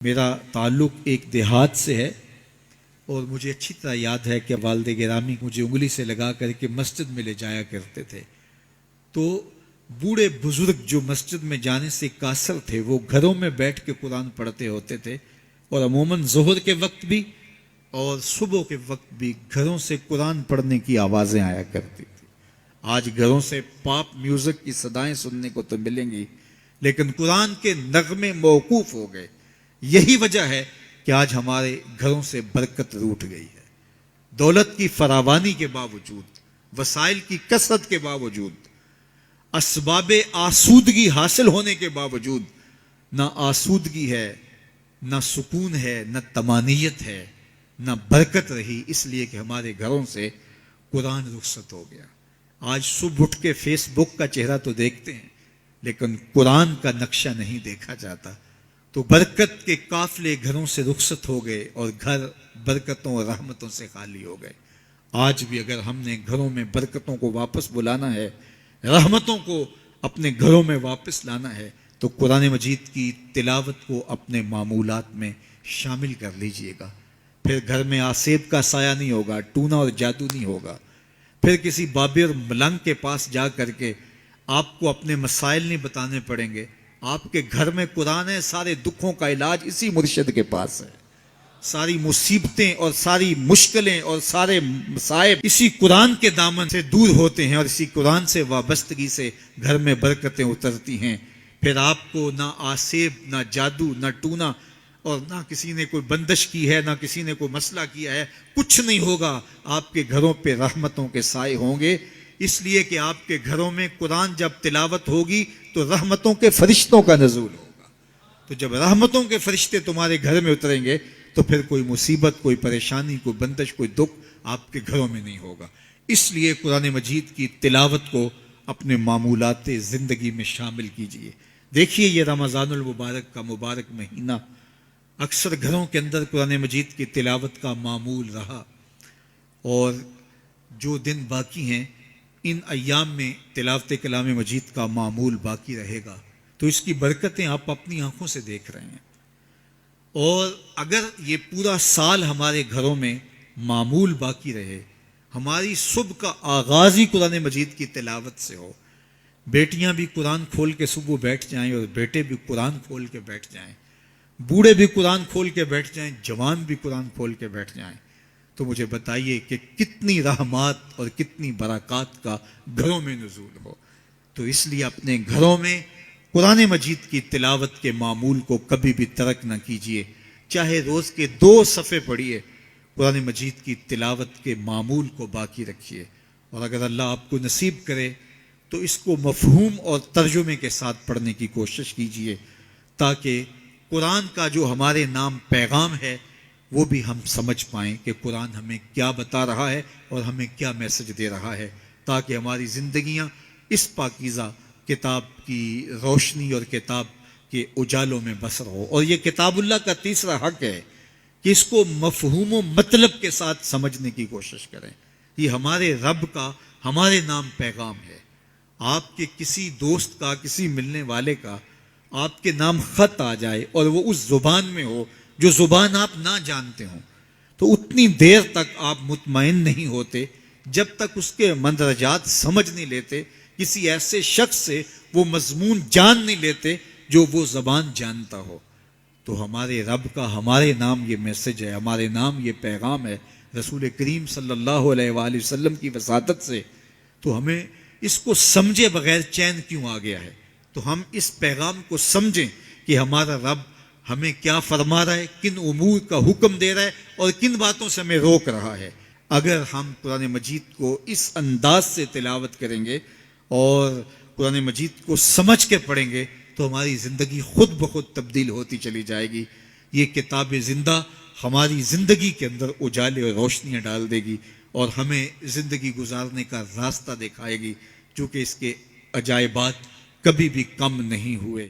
میرا تعلق ایک دیہات سے ہے اور مجھے اچھی طرح یاد ہے کہ والد گرامی مجھے انگلی سے لگا کر کے مسجد میں لے جایا کرتے تھے. تو بوڑھے بزرگ جو مسجد میں جانے سے قاصر تھے وہ گھروں میں بیٹھ کے قرآن پڑھتے ہوتے تھے اور عموماً ظہر کے وقت بھی اور صبح کے وقت بھی گھروں سے قرآن پڑھنے کی آوازیں آیا کرتی تھی. آج گھروں سے پاپ میوزک کی صدائیں سننے کو تو ملیں گی لیکن قرآن کے نغمے موقوف ہو گئے. یہی وجہ ہے کہ آج ہمارے گھروں سے برکت روٹ گئی ہے. دولت کی فراوانی کے باوجود، وسائل کی کثرت کے باوجود، اسباب آسودگی حاصل ہونے کے باوجود نہ آسودگی ہے، نہ سکون ہے، نہ طمانینت ہے، نہ برکت رہی، اس لیے کہ ہمارے گھروں سے قرآن رخصت ہو گیا. آج صبح اٹھ کے فیس بک کا چہرہ تو دیکھتے ہیں لیکن قرآن کا نقشہ نہیں دیکھا جاتا. تو برکت کے قافلے گھروں سے رخصت ہو گئے اور گھر برکتوں اور رحمتوں سے خالی ہو گئے. آج بھی اگر ہم نے گھروں میں برکتوں کو واپس بلانا ہے، رحمتوں کو اپنے گھروں میں واپس لانا ہے تو قرآن مجید کی تلاوت کو اپنے معمولات میں شامل کر لیجئے گا. پھر گھر میں آسیب کا سایہ نہیں ہوگا، ٹونا اور جادو نہیں ہوگا. پھر کسی بابے اور ملنگ کے پاس جا کر کے آپ کو اپنے مسائل نہیں بتانے پڑیں گے. آپ کے گھر میں قرآن ہے، سارے دکھوں کا علاج اسی مرشد کے پاس ہے. ساری مصیبتیں اور ساری مشکلیں اور سارے مصائب اسی قرآن کے دامن سے دور ہوتے ہیں اور اسی قرآن سے وابستگی سے گھر میں برکتیں اترتی ہیں. پھر آپ کو نہ آسیب، نہ جادو، نہ ٹونا اور نہ کسی نے کوئی بندش کی ہے، نہ کسی نے کوئی مسئلہ کیا ہے، کچھ نہیں ہوگا. آپ کے گھروں پہ رحمتوں کے سائے ہوں گے، اس لیے کہ آپ کے گھروں میں قرآن جب تلاوت ہوگی تو رحمتوں کے فرشتوں کا نزول ہوگا. تو جب رحمتوں کے فرشتے تمہارے گھر میں اتریں گے تو پھر کوئی مصیبت، کوئی پریشانی، کوئی بندش، کوئی دکھ آپ کے گھروں میں نہیں ہوگا. اس لیے قرآن مجید کی تلاوت کو اپنے معمولات زندگی میں شامل کیجئے. دیکھیے یہ رمضان المبارک کا مبارک مہینہ اکثر گھروں کے اندر قرآن مجید کی تلاوت کا معمول رہا اور جو دن باقی ہیں ان ایام میں تلاوت کلام مجید کا معمول باقی رہے گا. تو اس کی برکتیں آپ اپنی آنکھوں سے دیکھ رہے ہیں. اور اگر یہ پورا سال ہمارے گھروں میں معمول باقی رہے، ہماری صبح کا آغاز ہی قرآن مجید کی تلاوت سے ہو، بیٹیاں بھی قرآن کھول کے صبح بیٹھ جائیں اور بیٹے بھی قرآن کھول کے بیٹھ جائیں، بوڑھے بھی قرآن کھول کے بیٹھ جائیں، جوان بھی قرآن کھول کے بیٹھ جائیں، تو مجھے بتائیے کہ کتنی رحمات اور کتنی برکات کا گھروں میں نزول ہو. تو اس لیے اپنے گھروں میں قرآن مجید کی تلاوت کے معمول کو کبھی بھی ترک نہ کیجیے. چاہے روز کے 2 صفحے پڑھیے، قرآن مجید کی تلاوت کے معمول کو باقی رکھیے. اور اگر اللہ آپ کو نصیب کرے تو اس کو مفہوم اور ترجمے کے ساتھ پڑھنے کی کوشش کیجیے تاکہ قرآن کا جو ہمارے نام پیغام ہے وہ بھی ہم سمجھ پائیں کہ قرآن ہمیں کیا بتا رہا ہے اور ہمیں کیا میسج دے رہا ہے، تاکہ ہماری زندگیاں اس پاکیزہ کتاب کی روشنی اور کتاب کے اجالوں میں بسر ہو. اور یہ کتاب اللہ کا تیسرا حق ہے کہ اس کو مفہوم و مطلب کے ساتھ سمجھنے کی کوشش کریں. یہ ہمارے رب کا ہمارے نام پیغام ہے. آپ کے کسی دوست کا، کسی ملنے والے کا آپ کے نام خط آ جائے اور وہ اس زبان میں ہو جو زبان آپ نہ جانتے ہوں تو اتنی دیر تک آپ مطمئن نہیں ہوتے جب تک اس کے مندرجات سمجھ نہیں لیتے، کسی ایسے شخص سے وہ مضمون جان نہیں لیتے جو وہ زبان جانتا ہو. تو ہمارے رب کا ہمارے نام یہ میسج ہے، ہمارے نام یہ پیغام ہے رسول کریم صلی اللہ علیہ وآلہ وسلم کی وساطت سے. تو ہمیں اس کو سمجھے بغیر چین کیوں آ گیا ہے؟ تو ہم اس پیغام کو سمجھیں کہ ہمارا رب ہمیں کیا فرما رہا ہے، کن امور کا حکم دے رہا ہے اور کن باتوں سے ہمیں روک رہا ہے. اگر ہم قرآن مجید کو اس انداز سے تلاوت کریں گے اور قرآن مجید کو سمجھ کے پڑھیں گے تو ہماری زندگی خود بخود تبدیل ہوتی چلی جائے گی. یہ کتاب زندہ ہماری زندگی کے اندر اجالے اور روشنیاں ڈال دے گی اور ہمیں زندگی گزارنے کا راستہ دکھائے گی، چونکہ اس کے عجائبات کبھی بھی کم نہیں ہوئے.